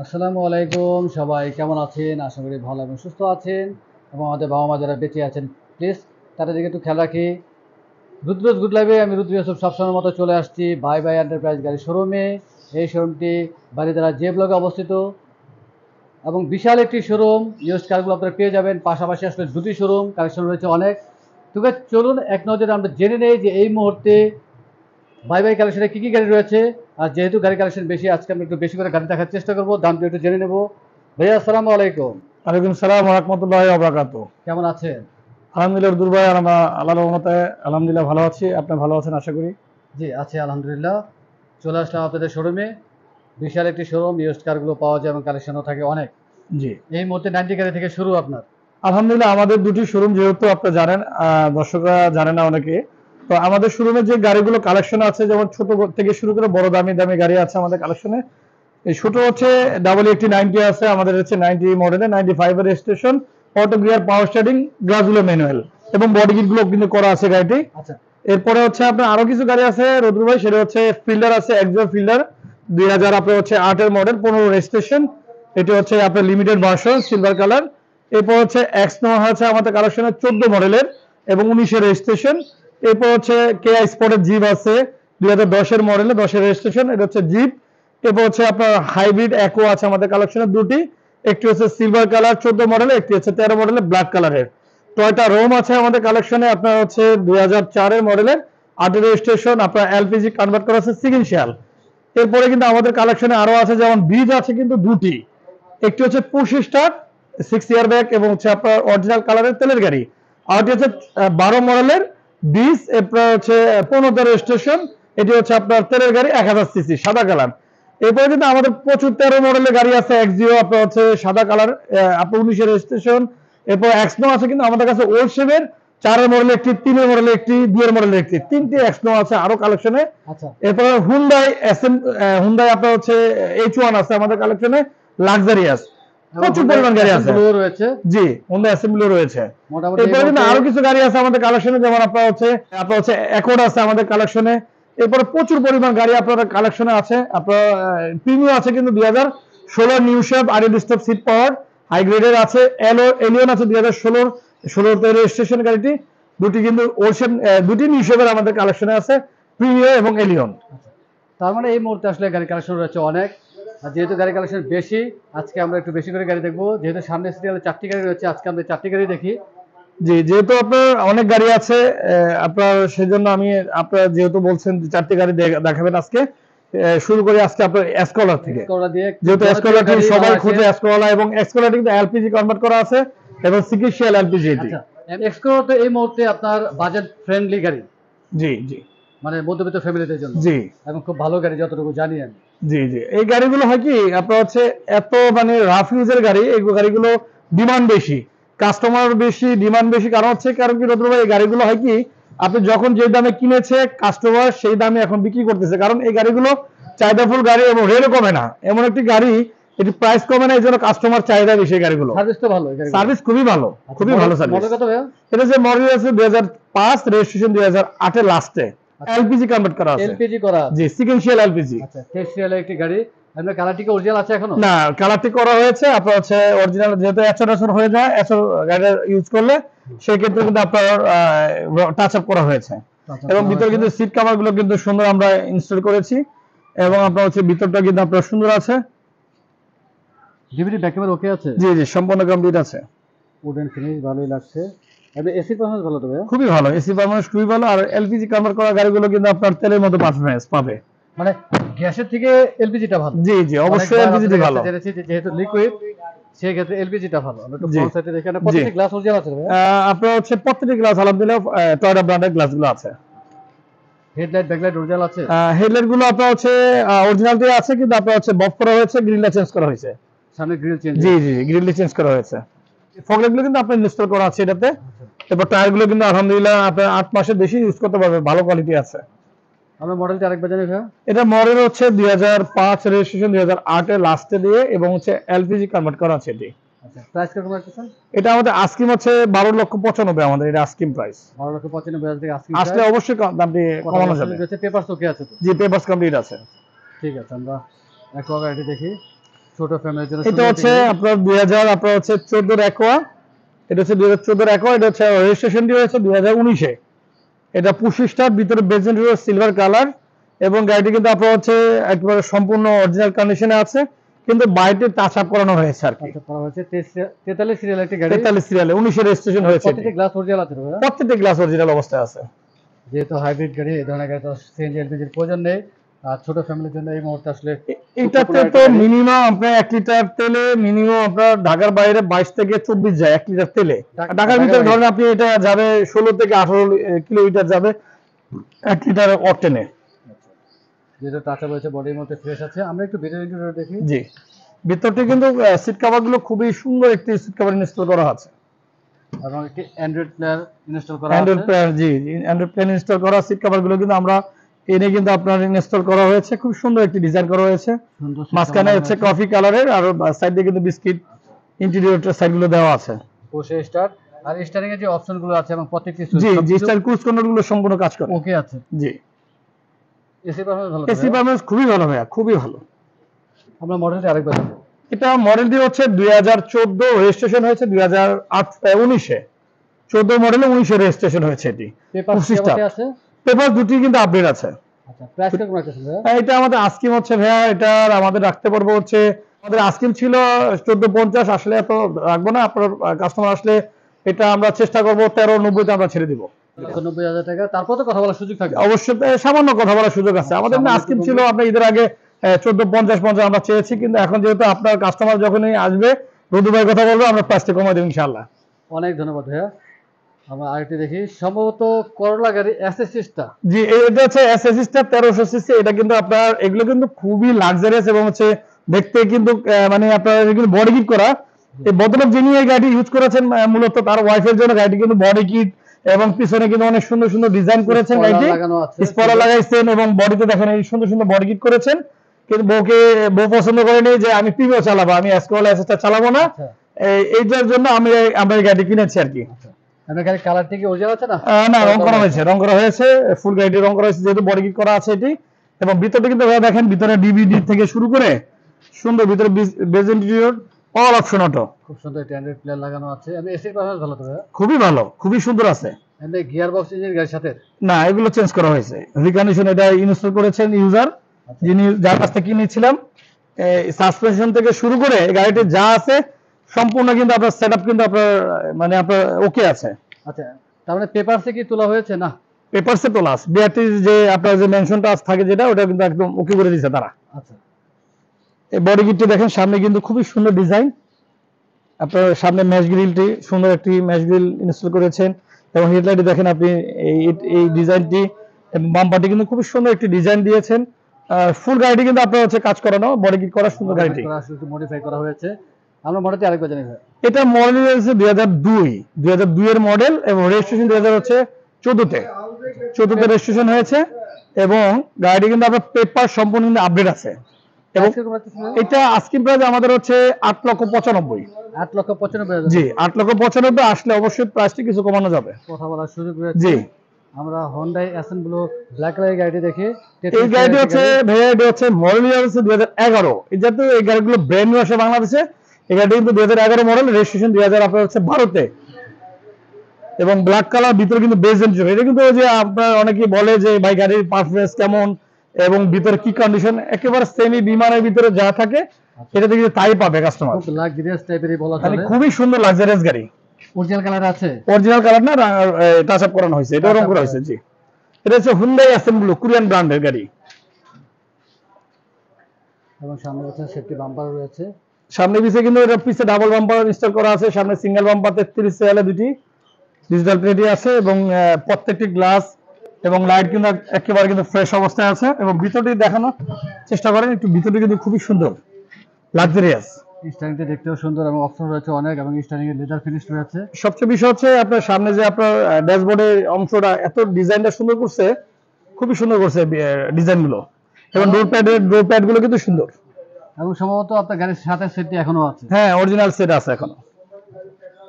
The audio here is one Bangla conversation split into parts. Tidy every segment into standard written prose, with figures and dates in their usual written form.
আসসালামু আলাইকুম, সবাই কেমন আছেন? আশা করি ভালো এবং সুস্থ আছেন এবং আমাদের বাবা-মা যারা বেঁচে আছেন প্লিজ তাদের দিকে একটু খেয়াল রাখি। রুদ্রজ গুড লাইফে আমি রুদ্র ইউসুফ সবসময়ের মতো চলে আসছি বাই বাই এন্টারপ্রাইজ গাড়ি শোরুমে। এই শোরুমটি বারিধারা জে ব্লকে অবস্থিত এবং বিশাল একটি শোরুম। ইউজড কারগুলো আপনারা পেয়ে যাবেন। পাশাপাশি আসলে দুটি শোরুম, কালেকশন রয়েছে অনেক। তবে চলুন এক নজরে আমরা জেনে নেই যে এই মুহূর্তে বাই বাই কালেকশনে কী কী গাড়ি রয়েছে। আর যেহেতু গাড়ি কালেকশন বেশি, আজকে আমরা একটু বেশি করে গাড়ি দেখার চেষ্টা করবো, দামটা একটু জেনে নেবো। ভাইয়া আসসালামু আলাইকুম, ওয়ালাইকুম সালাম ওয়া রাহমাতুল্লাহি ওয়া বারাকাতুহু। কেমন আছেন? আলহামদুলিল্লাহ দুর ভাই, আমরা আল্লাহর রহমতে আলহামদুলিল্লাহ ভালো আছি। আপনি ভালো আছেন আশা করি। জি আছি আলহামদুলিল্লাহ। চলে আসলাম আপনাদের শোরুমে। বিশাল একটি শোরুম, ইউজড কারগুলো পাওয়া যায় এবং কালেকশনও থাকে অনেক। জি এই মুহূর্তে 90 গাড়ি থেকে শুরু আপনার। আলহামদুলিল্লাহ, আমাদের দুটি শোরুম, যেহেতু আপনি জানেন, দর্শকরা জানে না অনেকে। তো আমাদের শোরুমে যে গাড়িগুলো কালেকশন আছে, যেমন ছোট থেকে শুরু করে বড় দামি দামি গাড়ি আছে আমাদের কালেকশনে। এই ছোট হচ্ছে WXT90 আছে আমাদের, হচ্ছে 90 মডেলে, 95 এর রেজিস্ট্রেশন, অটো গিয়ার, পাওয়ার স্টারিং, গ্লাসগুলো ম্যানুয়াল এবং বডি কিট গুলো কিন্তু করা আছে গাড়িটি। আচ্ছা, এরপরে হচ্ছে আপনার আরো কিছু গাড়ি আছে রুদ্র ভাই, সেটা হচ্ছে ফিল্ডার আছে, এক্সো ফিল্ডার 2000 আপনার হচ্ছে 8 এর মডেল, 15 রেজিস্ট্রেশন। এটি হচ্ছে আপনার লিমিটেড ভার্সন, সিলভার কালার। এরপর হচ্ছে এক্সনো আছে আমাদের কালেকশনে 14 মডেলের এবং 19 এর রেজিস্ট্রেশন। এরপর হচ্ছে কেআই স্পটের জিপ আছে 2010 এর মডেলে, 10 এর রেজিস্ট্রেশন, এটা হচ্ছে জিপ। এরপর হচ্ছে আপনার হাইব্রিড একো আছে আমাদের কালেকশনে দুটি, একটি হচ্ছে সিলভার কালার 14 মডেলে, একটি হচ্ছে 13 মডেলে ব্ল্যাক কালারের। টয়োটা রোম আছে আমাদের কালেকশনে, আপনার হচ্ছে 2004 এর মডেলের, 8 এর রেজিস্ট্রেশন, আপনার এলপিজি কনভার্ট করা আছে সিগেনশিয়াল। এরপরে কিন্তু আমাদের কালেকশনে আরো আছে, যেমন ব্রিজ আছে কিন্তু দুটি, একটি হচ্ছে পুশ স্টার্ট 6 ইয়ার ব্যাক এবং হচ্ছে আপনার অরিজিনাল কালারের তেলের গাড়ি, আরটি হচ্ছে 12 মডেলের ব্রিজ, এরপর হচ্ছে 15 রেজিস্ট্রেশন, এটি হচ্ছে আপনার তেলের গাড়ি 1000 সিসি সাদা কালার। এরপরে কিন্তু আমাদের প্রচুর 13 মডেলের গাড়ি আছে, এক্সিও আপনার হচ্ছে সাদা কালার, আপনার 19 এর রেজিস্ট্রেশন। এরপর এক্সনো আছে কিন্তু আমাদের কাছে ওল্ড শেপের, 4 এর মডেলের একটি, 3 এর মডেলের একটি, 2 এর মডেলের একটি, তিনটি এক্সনো আছে আরো কালেকশনে। আচ্ছা, এরপরে হুন্ডাই আপনার হচ্ছে H1 আছে আমাদের কালেকশনে, লাক্সারিয়াস, এবং প্রচুর Honda পরিমাণ গাড়ি আছে। অ্যাসেম্বলিও রয়েছে। জি, হুন্ডা অ্যাসেম্বলি রয়েছে। মোটামুটি এই এরপরে কিন্তু মুহূর্তে আরো কিছু গাড়ি আছে আমাদের কালেকশনে, যেমন আপনার হচ্ছে অ্যাকর্ড আছে আমাদের কালেকশনে। এরপরে প্রচুর পরিমাণ গাড়ি আপনাদের কালেকশনে আছে। আপনার প্রিমিয়াম আছে কিন্তু 2016 new shape, idle stop seat power, high গ্রেডের আছে। এলিয়ন আছে 2016 রেজিস্ট্রেশন গাড়িটি। দুটি কিন্তু ওল্ড শেপ, দুটি নিউ শেপের আমাদের কালেকশনে আছে, প্রিমিয়াম এবং এলিয়ন। আচ্ছা, তার মানে এই মুহূর্তে আসলে গাড়ি কালেকশন রয়েছে অনেক। আর যেহেতু গাড়ি কালেকশন বেশি, আজকে আমরা একটু বেশি করে গাড়ি দেখবো। যেহেতু সামনে সিরিয়ালে 4টি গাড়ি রয়েছে, আজকে আমরা 4টি গাড়ি দেখি। জি, যেহেতু আপনার অনেক গাড়ি আছে, আপনার সেজন্য আমি, আপনার যেহেতু বলছেন যে 4টি গাড়ি দেখাবেন আজকে, শুরু করি আজকে আপনার এসকলার থেকে। এসকোলা দিয়ে খুব যেহেতু জনপ্রিয় এসকলারটি গাড়ি সবাই বাংলাদেশের। খুঁজে, এসকলা, এবং এসকলারটি কিন্তু এলপিজি কনভার্ট করা আছে এবং সিকিউরিয়াল এলপিজি এটি। আচ্ছা, এসকোলা তো এই মুহূর্তে আপনার বাজেট ফ্রেন্ডলি গাড়ি, জি জি মানে মধ্যবিত্ত ফ্যামিলিদের জন্য, জি এবং খুব ভালো গাড়ি যতটুকু জানি আমি। জি জি এই গাড়িগুলো হয় কি, আপনার হচ্ছে এত মানে রাফ ইউজের গাড়ি, এই গাড়িগুলো ডিমান্ড বেশি, কাস্টমার বেশি, ডিমান্ড বেশি। কারণ কি রতন ভাই, এই গাড়িগুলো হয় কি, আপনি যখন যে দামে কিনেছে কাস্টমার সেই দামে এখন বিক্রি করতেছে, কারণ এই গাড়িগুলো চাহিদাফুল গাড়ি এবং রেটও কমে না, এমন একটি গাড়ি, এটি প্রাইস কমে না, এই জন্য কাস্টমার চাহিদা বেশি এই গাড়িগুলো। সার্ভিস তো ভালো এই গাড়িগুলো। সার্ভিস খুবই ভালো, আচ্ছা, খুবই ভালো সার্ভিস। মডেল কত ভাইয়া? এটা যে মডেল আছে 2005, রেজিস্ট্রেশন 2008 এর লাস্টে, আচ্ছা, এলপিজি কনভার্ট করা আছে। এলপিজি করা আছে। জি, সিকোয়েন্সিয়াল এলপিজি। আচ্ছা, টেস্টিয়ালের একটি গাড়ি। আপনার কালারটি কি অরিজিনাল আছে এখনো? না, কালারটি করা হয়েছে আপনার হচ্ছে অরিজিনাল, যেহেতু এচর হয়ে যায়, এচর গাড়ি ইউজ করলে সেই ক্ষেত্রে কিন্তু আপনার টাচ আপ করা হয়েছে। আচ্ছা, এবং করা ভিতরে হয়েছে। কিন্তু সিট কভার গুলো কিন্তু সুন্দর আমরা ইনস্টল করেছি, এবং আপনার হচ্ছে ভিতরটা কিন্তু আপনার সুন্দর আছে। ডিভিডি ব্যাক ক্যামেরা ওকে আছে? জি জি, সম্পূর্ণ কমপ্লিট আছে। উডেন ফিনিশ ভালোই লাগছে। আপনি এসি পারফরম্যান্স ভালো তো ভাইয়া? খুবই ভালো, এসি পারফরম্যান্স খুবই ভালো। আর এলপিজি কনভার্ট করা গাড়িগুলো কিন্তু আপনার তেলের মতো পারফরম্যান্স পাবে। মানে গ্যাসের থেকে এলপিজিটা ভালো। জি জি, অবশ্যই অনেকবার এলপিজি আপনাদের ভালো। কাছে জেনেছি যে যেহেতু লিকুইড, সেই ক্ষেত্রে এলপিজিটা ভালো। আমরা একটু জি ফ্রন্ট সাইডে দেখি, না জি, প্রত্যেকটি গ্লাস অরিজিনাল আছে ভাইয়া? আপনার হচ্ছে প্রত্যেকটি গ্লাস আলহামদুলিল্লাহ টয়োটা ব্র্যান্ডের গ্লাসগুলো আছে। হেডলাইট ব্যাকলাইট অরিজিনাল আছে? হেডলাইট গুলো আপনার হচ্ছে অরিজিনালটি আছে, কিন্তু আপনার হচ্ছে বফ করা হয়েছে, গ্রিলটা চেঞ্জ করা হয়েছে। সামনে গ্রিল চেঞ্জ জি হয়েছে। জি, গ্রিলটা চেঞ্জ করা হয়েছে। ফগলাইট গুলো কিন্তু আপনার ইনস্টল করা আছে এটাতে। আচ্ছা, এরপর টায়ার গুলো কিন্তু আলহামদুলিল্লাহ আপনার 8 মাসের বেশি ইউজ করতে পারবে, ভালো কোয়ালিটি আছে। আমরা মডেলটা আরেকবার জানি ভাইয়া। এটা মডেল হচ্ছে 2005 রেজিস্ট্রেশন, 2008 এর লাস্টে দিয়ে, এবং হচ্ছে এলপিজি কনভার্ট করা আছে এটি। আচ্ছা, প্রাইস কিরকম রাখতেছেন? এটা আমাদের আস্কিম হচ্ছে 12,95,000 আমাদের, এটা আস্কিম প্রাইস। 12,95,000 থেকে আস্কিং আসলে প্রাইস। অবশ্যই দামটি কমানো যাবে। পেপারস ওকে আছে তো? জি, পেপারস কমপ্লিট আছে। ঠিক আছে, আমরা অ্যাকোয়া গাড়িটি দেখি। ছোট ফ্যামিলির জন্য এটা হচ্ছে আপনার 2000 আপনার হচ্ছে 14 অ্যাকোয়া, এটা হচ্ছে 2014 অ্যাকোয়া, এটা হচ্ছে রেজিস্ট্রেশনটি হয়েছে 2019-এ। এটা পুশি স্টার, ভিতরে বেজেন্ট সিলভার কালার, এবং গাড়িটি কিন্তু আপনার হচ্ছে একেবারে সম্পূর্ণ অরিজিনাল কন্ডিশনে আছে, কিন্তু বাইরে টাচ আপ করানো হয়েছে আর কি। আচ্ছা, করা হয়েছে 43 সিরিয়াল একটি গাড়ি, 43 সিরিয়ালে 19-এর রেজিস্ট্রেশন হয়েছে। প্রত্যেকটি গ্লাস অরিজিনাল আছে ভাইয়া? প্রত্যেকটি গ্লাস অরিজিনাল অবস্থায় আছে। যেহেতু হাইব্রিড গাড়ি, এই ধরনের গাড়ি তো সিএনজি এলপিজির প্রয়োজন নেই, আর ছোট ফ্যামিলির জন্য এই মুহূর্তে আসলে এটাতে তো মিনিমাম আপনার 1 লিটার তেলে মিনিমাম আপনার ঢাকার বাইরে 22 থেকে 24 যায় 1 লিটার তেলে। ঢাকার ভিতরে ধরেন আপনি এটা যাবে 16 থেকে 18 কিলোমিটার যাবে 1 লিটার অকটেনে। যেটা টাচা রয়েছে, বডির মধ্যে ফ্রেশ আছে। আমরা একটু ভিতরে ইন্টেরিয়র দেখি। জি, ভিতরটি কিন্তু সিট কভার গুলো খুবই সুন্দর, একটি সিট কভার ইনস্টল করা আছে এবং একটি অ্যান্ড্রয়েড প্লেয়ার ইনস্টল করা আছে। অ্যান্ড্রয়েড প্লেয়ার, জি অ্যান্ড্রয়েড প্লেয়ার ইনস্টল করা। সিট কভার গুলো কিন্তু আমরা এনে কিন্তু আপনার ইনস্টল করা হয়েছে, খুব সুন্দর একটি ডিজাইন করা হয়েছে। মাঝখানে হচ্ছে কফি কালারের, আর সাইড দিয়ে কিন্তু বিস্কিট ইন্টেরিয়র সাইড গুলো দেওয়া আছে। পুশ স্টার্ট, আর স্টারিং এর যে অপশন গুলো আছে এবং প্রত্যেকটি জি জি, স্টার ক্রুজ কন্ট্রোল গুলো সম্পূর্ণ কাজ করে। ওকে আছে। জি, এসি পারফরম্যান্স ভালো। এসি পারফরম্যান্স খুবই ভালো ভাইয়া, খুবই ভালো। আমরা মডেলটি আরেকবার দেখব। এটা মডেলটি হচ্ছে 2014, রেজিস্ট্রেশন হয়েছে 2019-এ। 14 মডেলে 19-এ রেজিস্ট্রেশন হয়েছে এটি। পেপার কি অবস্থায় আছে? পেপার দুটি কিন্তু আপডেট আছে। আচ্ছা, প্রাইস কেমন রাখতেছেন ভাইয়া? এটা আমাদের আস্কিম হচ্ছে ভাইয়া, এটা আমাদের রাখতে পারবো হচ্ছে, আমাদের আস্কিম ছিল 1450, আসলে এত রাখবো না। আপনার কাস্টমার আসলে এটা আমরা চেষ্টা করবো 1390-তে আমরা ছেড়ে দিব। 90,000 টাকা, তারপর তো কথা বলার সুযোগ থাকবে। অবশ্যই সামান্য কথা বলার সুযোগ আছে। আমাদের আস্কিম ছিল আপনার ঈদের আগে 1450 আমরা চেয়েছি, কিন্তু এখন যেহেতু আপনার কাস্টমার যখনই আসবে রুদু ভাই কথা বলবো, আমরা প্রাইসটা কমাই দেব ইনশাআল্লাহ। অনেক ধন্যবাদ ভাইয়া। আমরা আরেকটি দেখি, সম্ভবত করলা গাড়ি এসএসটা। জি, এটা হচ্ছে এসএসটা 1300 সিসি। এটা কিন্তু আপনার এগুলো কিন্তু খুবই লাক্সারিয়াস এবং হচ্ছে দেখতে কিন্তু মানে আপনার কিন্তু বডি কিট করা। এই ভদ্রলোক যিনি এই গাড়ি ইউজ করেছেন মূলত তার ওয়াইফের জন্য, গাড়িটি কিন্তু বডি কিট এবং পিছনে কিন্তু অনেক সুন্দর সুন্দর ডিজাইন করেছেন, গাড়িটি স্পয়লার লাগাইছেন এবং বডিতে দেখেন এই সুন্দর সুন্দর বডি কিট করেছেন। কিন্তু বউ পছন্দ করেনি যে আমি প্রিমিয়ার চালাবো, আমি এসকোলা এসএসটা চালাবো না, এইটার জন্য আমরা এই গাড়ি কিনেছি আর কি। আপনার গাড়ির কালারটি কি অরিজিনাল আছে না? না, রং করা হয়েছে, রং করা হয়েছে, ফুল গাড়িটি রং করা হয়েছে, যেহেতু বডি কিট করা আছে এটি। এবং ভিতরটা কিন্তু দেখেন, ভিতরে ডিভিডি থেকে শুরু করে সুন্দর, ভিতরে beige interior all option auto, খুব সুন্দর একটি অ্যান্ড্রয়েড প্লেয়ার লাগানো আছে। আমি এসির পারফরম্যান্স ভালো তো ভাইয়া? খুবই ভালো, খুবই সুন্দর আছে। এমনি গিয়ার বক্স ইঞ্জিন গাড়ির সাথে? না, এগুলো চেঞ্জ করা হয়েছে, রিকন্ডিশন এটা ইনস্টল করেছেন ইউজার, যিনি যার কাছ থেকে কিনেছিলাম। সাসপেনশন থেকে শুরু করে গাড়িতে যা আছে সম্পূর্ণ কিন্তু আপনার সেটআপ কিন্তু আপনার মানে আপনার ওকে আছে। আচ্ছা, তার মানে পেপারসে কি তোলা হয়েছে না? পেপারসে তোলা আছে, বিআরটি যে আপনার যে মেনশনটা থাকে যেটা, ওটা কিন্তু একদম ওকে করে দিয়েছে তারা। আচ্ছা, এই বডি কিটটি দেখেন, সামনে কিন্তু খুবই সুন্দর ডিজাইন। আপনার সামনে ম্যাশ গ্রিলটি সুন্দর একটি ম্যাশ গ্রিল ইনস্টল করেছেন, এবং হেডলাইটে দেখেন আপনি এই ডিজাইনটি এবং বাম্পারটি কিন্তু খুব সুন্দর একটি ডিজাইন দিয়েছেন। ফুল গাড়িটি কিন্তু আপনার হচ্ছে কাজ করানো, বডি কিট করা সুন্দর গাড়িটি, মডিফাই করা হয়েছে। আমরা মডেলটি আরেকবার জানি ভাই। এটা মডেল হচ্ছে 2002 এর মডেল, এবং রেজিস্ট্রেশন 2014-তে রেজিস্ট্রেশন হয়েছে। এবং গাড়িটি কিন্তু আপনার পেপার সম্পূর্ণ কিন্তু আপডেট আছে। এবং এটা আস্কিং প্রাইস আমাদের হচ্ছে 8,95,000। 8,95,000? জি, 8,95,000 আসলে অবশ্যই প্রাইসটি কিছু কমানো যাবে। কথা বলার সুযোগ রয়েছে। জি, আমরা Hyundai Accent ব্লু ব্ল্যাক কালারের গাড়িটি দেখি। এই গাড়িটি হচ্ছে ভাইয়া, এটা হচ্ছে মডেল ইয়ার হচ্ছে 2011। এটা তো এই গাড়িগুলো ব্র্যান্ড নিউ আসে বাংলাদেশে। এই গাড়িটি কিন্তু 2011 মডেল, রেজিস্ট্রেশন 2000 আপনার হচ্ছে 12-তে, এবং ব্ল্যাক কালার, ভিতরে কিন্তু বেজ ইন্টেরিয়র। এটা কিন্তু যে আপনার অনেকেই বলে যে ভাই গাড়ির পারফরম্যান্স কেমন এবং ভিতরে কি কন্ডিশন, একেবারে সেমি বিমানের ভিতরে যা থাকে এটা থেকে তাই পাবে কাস্টমার। খুব লাক্সারিয়াস টাইপেরই বলা মানে চলে। খুবই সুন্দর লাক্সারিয়াস গাড়ি। অরিজিনাল কালার আছে? অরিজিনাল কালার না, টাচ আপ করানো হয়েছে, এটা রং করা হয়েছে। জি, এটা হচ্ছে Hyundai Accent ব্লু, কোরিয়ান ব্র্যান্ডের গাড়ি। এবং সামনে হচ্ছে সেফটি বাম্পার রয়েছে। সামনে পিছে কিন্তু এটা পিছে ডাবল বাম্পার ইনস্টল করা আছে, সামনে সিঙ্গেল বাম্পার 33 সিরিয়ালে দুটি ডিজিটাল প্লেটই আছে, এবং প্রত্যেকটি গ্লাস এবং লাইট কিন্তু একেবারে কিন্তু ফ্রেশ অবস্থায় আছে। এবং ভিতরটি দেখানোর চেষ্টা করেন একটু, ভিতরটি কিন্তু খুবই সুন্দর লাক্সারিয়াস। স্টারিংটি দেখতেও সুন্দর এবং অপশন রয়েছে অনেক, এবং স্টারিং এর লেদার ফিনিশ রয়েছে। সবচেয়ে বিষয় হচ্ছে আপনার সামনে যে আপনার ড্যাশবোর্ডের অংশটা এত ডিজাইনটা সুন্দর করছে, খুবই সুন্দর করছে ডিজাইনগুলো, এবং ডোর প্যাড গুলো কিন্তু সুন্দর। এবং সম্ভবত আপনার গাড়ির সাথে সেটটি এখনো আছে? হ্যাঁ, অরিজিনাল সেট আছে এখনো।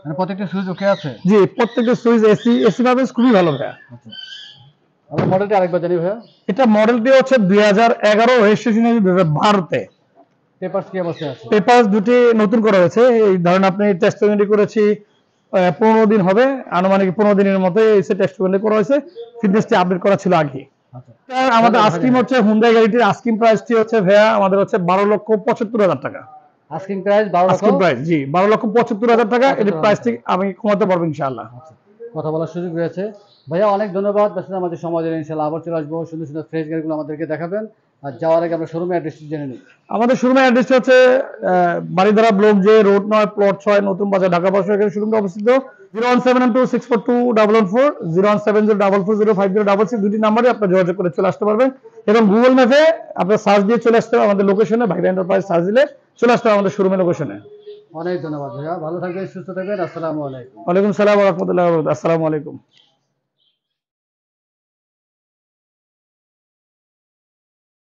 মানে প্রত্যেকটা সুইচ ওকে আছে? জি, প্রত্যেকটা সুইচ এসি পাবেন, খুবই ভালো ভাইয়া। আমরা মডেলটি আরেকবার জানি ভাইয়া। এটা মডেলটি হচ্ছে 2011, রেজিস্ট্রেশন 2012-তে। পেপারস কি অবস্থায় আছে? পেপার দুটি নতুন করা হয়েছে। এই ধরেন আপনি টেস্টমেন্ট করেছি 15 দিন হবে, আনুমানিক 15 দিনের মধ্যে এসে টেস্টমেন্ট করা হয়েছে, ফিটনেসটি আপডেট করা ছিল আগে। আচ্ছা, আমাদের ভালো, আস্কিং ভালো। হচ্ছে হুন্ডাই গাড়িটির আস্কিং প্রাইসটি হচ্ছে ভাইয়া আমাদের হচ্ছে 12,75,000 টাকা। আস্কিং প্রাইস 12 লক্ষ আস্কিং প্রাইস জি 12,75,000 টাকা। এর 75,000 প্রাইসটি টাকা। আমি কমাতে পারবো ইনশাআল্লাহ। আচ্ছা, কথা বলার সুযোগ রয়েছে। ভাইয়া অনেক ধন্যবাদ, ব্যস্ততার আমাদের সময় দিলেন। ইনশাআল্লাহ আবার চলে আসবো, সুন্দর সুন্দর ফ্রেশ গাড়িগুলো আমাদেরকে দেখাবেন। আর যাওয়ার আগে আমরা শোরুমের অ্যাড্রেসটি জেনে নিই। আমাদের শোরুমের অ্যাড্রেসটা হচ্ছে বাড়িধারা ব্লক যে রোড 9 প্লট 6 নতুন বাজার ঢাকা 500। এখানে শোরুমটা অবস্থিত। 01726421140 01704405066 দুটি নাম্বারে আপনারা যোগাযোগ করে চলে আসতে পারবেন, এবং গুগল ম্যাপে আপনার সার্চ দিয়ে চলে আসতে হবে আমাদের লোকেশনে, ভাইরা এন্টারপ্রাইজ সার্চ দিলে চলে আসতে হবে আমাদের শোরুমের লোকেশনে। অনেক ধন্যবাদ ভাইয়া, ভালো থাকবেন, সুস্থ থাকবেন। আসসালামু আলাইকুম। ওয়ালাইকুম সালাম ওয়া রাহমাতুল্লাহি ওয়া বারাকাতুহু। আসসালামু আলাইকুম।